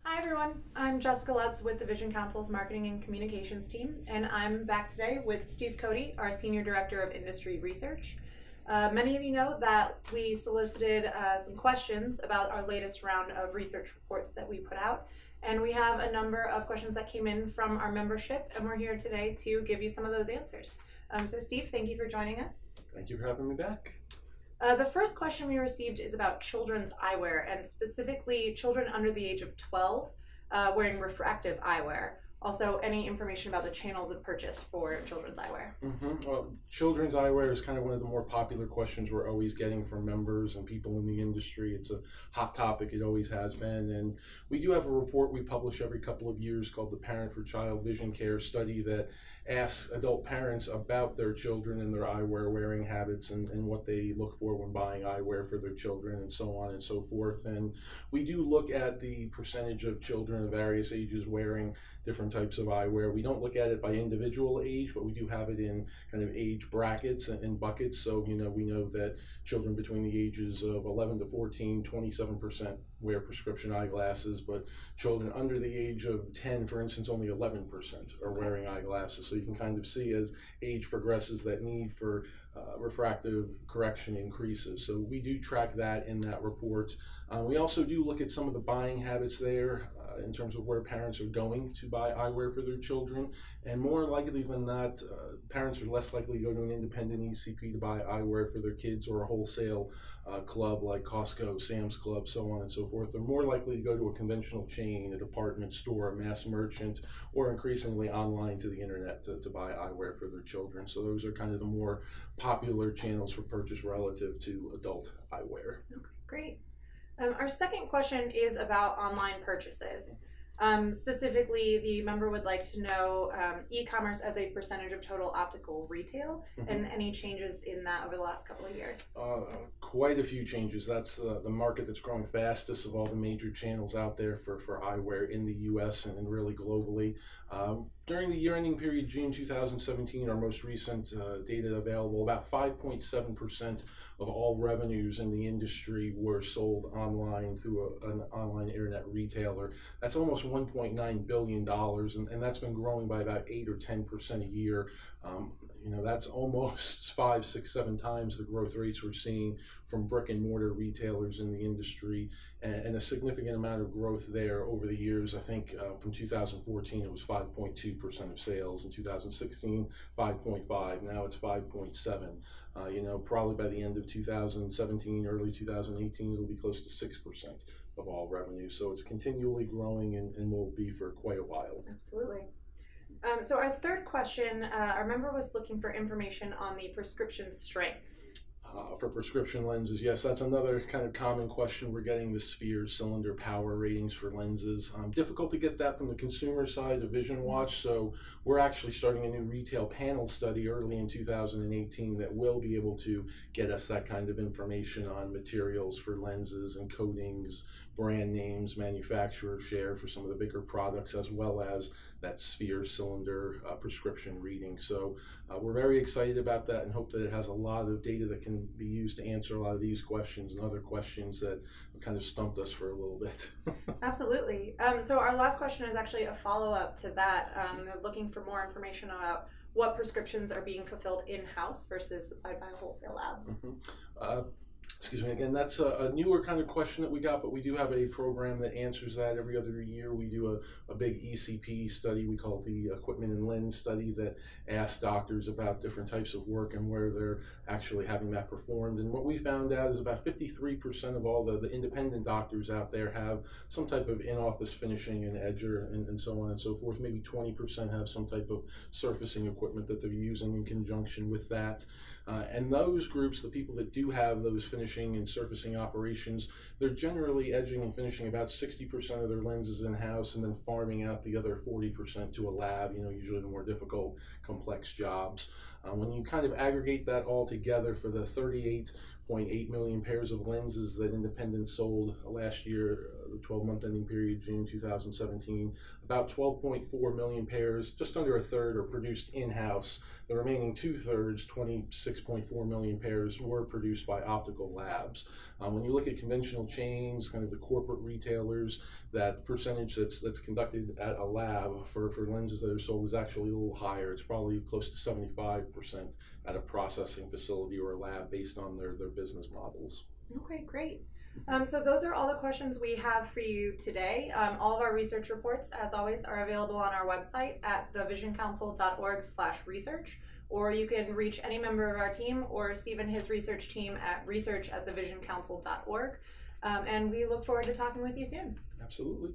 Hi everyone, I'm Jessica Lutz with the Vision Council's Marketing and Communications team, and I'm back today with Steve Cody, our Senior Director of Industry Research. Many of you know that we solicited some questions about our latest round of research reports that we put out, and we have a number of questions that came in from our membership, and we're here today to give you some of those answers. So Steve, thank you for joining us. Thank you for having me back. The first question we received is about children's eyewear, and specifically children under the age of 12 wearing refractive eyewear. Also, any information about the channels of purchase for children's eyewear? Well, children's eyewear is kind of one of the more popular questions we're always getting from members and people in the industry. It's a hot topic, it always has been. And we do have a report we publish every couple of years called the Parent for Child Vision Care Study that asks adult parents about their children and their eyewear wearing habits and what they look for when buying eyewear for their children and so on and so forth. And we do look at the percentage of children of various ages wearing different types of eyewear. We don't look at it by individual age, but we do have it in kind of age brackets and buckets. So, we know that children between the ages of 11 to 14, 27% wear prescription eyeglasses, but children under the age of 10, for instance, only 11% are wearing eyeglasses. So you can kind of see as age progresses that need for refractive correction increases. So we do track that in that report. We also do look at some of the buying habits there in terms of where parents are going to buy eyewear for their children. And more likely than not, parents are less likely to go to an independent ECP to buy eyewear for their kids or a wholesale club like Costco, Sam's Club, so on and so forth. They're more likely to go to a conventional chain, a department store, a mass merchant, or increasingly online to the internet to buy eyewear for their children. So those are kind of the more popular channels for purchase relative to adult eyewear. Okay, great. Our second question is about online purchases. Specifically, the member would like to know e-commerce as a percentage of total optical retail and any changes in that over the last couple of years. Quite a few changes. That's the market that's growing fastest of all the major channels out there for eyewear in the US and really globally. During the year-ending period, June 2017, our most recent data available, about 5.7% of all revenues in the industry were sold online through an online internet retailer. That's almost $1.9 billion, and that's been growing by about 8 or 10% a year. That's almost 5, 6, 7 times the growth rates we're seeing from brick and mortar retailers in the industry, and a significant amount of growth there over the years. I think from 2014 it was 5.2% of sales. In 2016, 5.5. Now it's 5.7. Probably by the end of 2017, early 2018, it'll be close to 6% of all revenue. So it's continually growing and will be for quite a while. Absolutely. So our third question, our member was looking for information on the prescription strengths. For prescription lenses, yes, that's another kind of common question. We're getting the sphere cylinder power ratings for lenses. Difficult to get that from the consumer side of VisionWatch, so we're actually starting a new retail panel study early in 2018 that will be able to get us that kind of information on materials for lenses and coatings, brand names, manufacturer share for some of the bigger products, as well as that sphere cylinder prescription reading. So we're very excited about that and hope that it has a lot of data that can be used to answer a lot of these questions and other questions that kind of stumped us for a little bit. Absolutely. So our last question is actually a follow-up to that. They're looking for more information about what prescriptions are being fulfilled in-house versus supplied by a wholesale lab. Excuse me again, that's a newer kind of question that we got, but we do have a program that answers that every other year. We do a big ECP study, we call it the Equipment and Lens Study, that asks doctors about different types of work and where they're actually having that performed. And what we found out is about 53% of all the independent doctors out there have some type of in-office finishing and edger and so on and so forth. Maybe 20% have some type of surfacing equipment that they're using in conjunction with that. And those groups, the people that do have those finishing and surfacing operations, they're generally edging and finishing about 60% of their lenses in-house and then farming out the other 40% to a lab, usually the more difficult, complex jobs. When you kind of aggregate that all together for the 38.8 million pairs of lenses that independents sold last year, the 12-month ending period, June 2017, about 12.4 million pairs, just under a third, are produced in-house. The remaining 2/3, 26.4 million pairs, were produced by optical labs. When you look at conventional chains, kind of the corporate retailers, that percentage that's conducted at a lab for lenses that are sold is actually a little higher. It's probably close to 75% at a processing facility or a lab based on their business models. Okay, great. So those are all the questions we have for you today. All of our research reports, as always, are available on our website at thevisioncouncil.org/research, or you can reach any member of our team or Steve and his research team at research@thevisioncouncil.org. And we look forward to talking with you soon. Absolutely.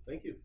Thank you.